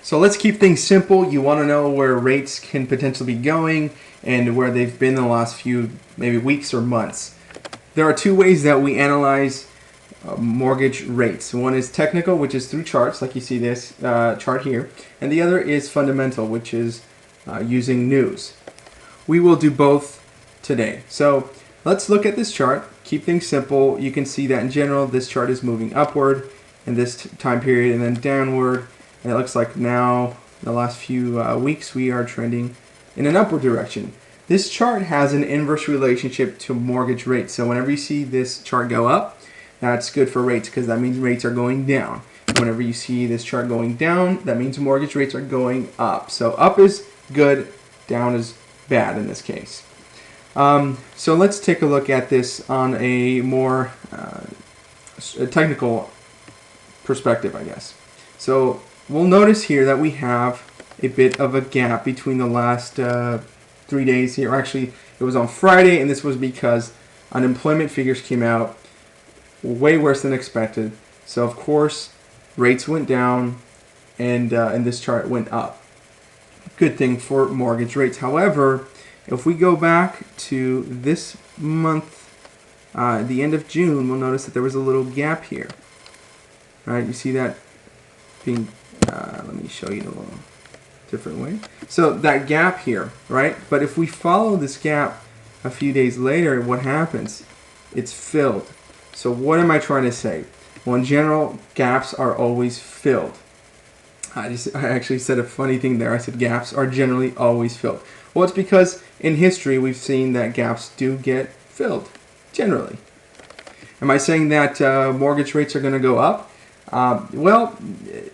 So let's keep things simple. You want to know where rates can potentially be going and where they've been in the last few maybe weeks or months. There are two ways that we analyze mortgage rates. One is technical, which is through charts, like you see this chart here, and the other is fundamental, which is using news. We will do both today. So let's look at this chart. Keep things simple. You can see that in general this chart is moving upward in this time period and then downward, and it looks like now in the last few weeks we are trending in an upward direction. This chart has an inverse relationship to mortgage rates. So whenever you see this chart go up, that's good for rates because that means rates are going down. Whenever you see this chart going down, that means mortgage rates are going up. So up is good, down is bad in this case. So let's take a look at this on a more technical perspective, I guess. So we'll notice here that we have a bit of a gap between the last 3 days here. Actually, it was on Friday, and this was because unemployment figures came out way worse than expected. So of course, rates went down, and this chart went up. Good thing for mortgage rates. However, if we go back to this month, the end of June, we'll notice that there was a little gap here. Right? You see that being. Let me show you in a little different way. So that gap here, right? But if we follow this gap a few days later, what happens? It's filled. So what am I trying to say? Well, in general, gaps are always filled. I actually said a funny thing there. I said gaps are generally always filled. Well, it's because in history we've seen that gaps do get filled, generally. Am I saying that mortgage rates are going to go up? Well,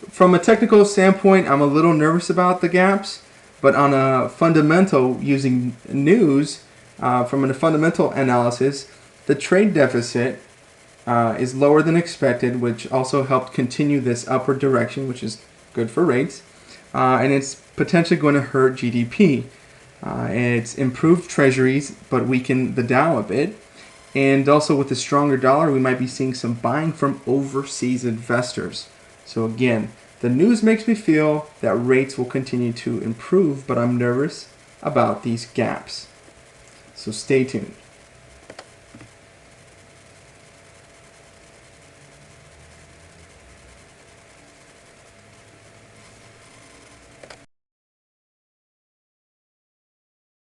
from a technical standpoint, I'm a little nervous about the gaps, but on a fundamental, using news, from a fundamental analysis, the trade deficit is lower than expected, which also helped continue this upward direction, which is good for rates, and it's potentially going to hurt GDP. It's improved Treasuries, but weakened the Dow a bit. And also with the stronger dollar, we might be seeing some buying from overseas investors. So again, the news makes me feel that rates will continue to improve, but I'm nervous about these gaps. So stay tuned.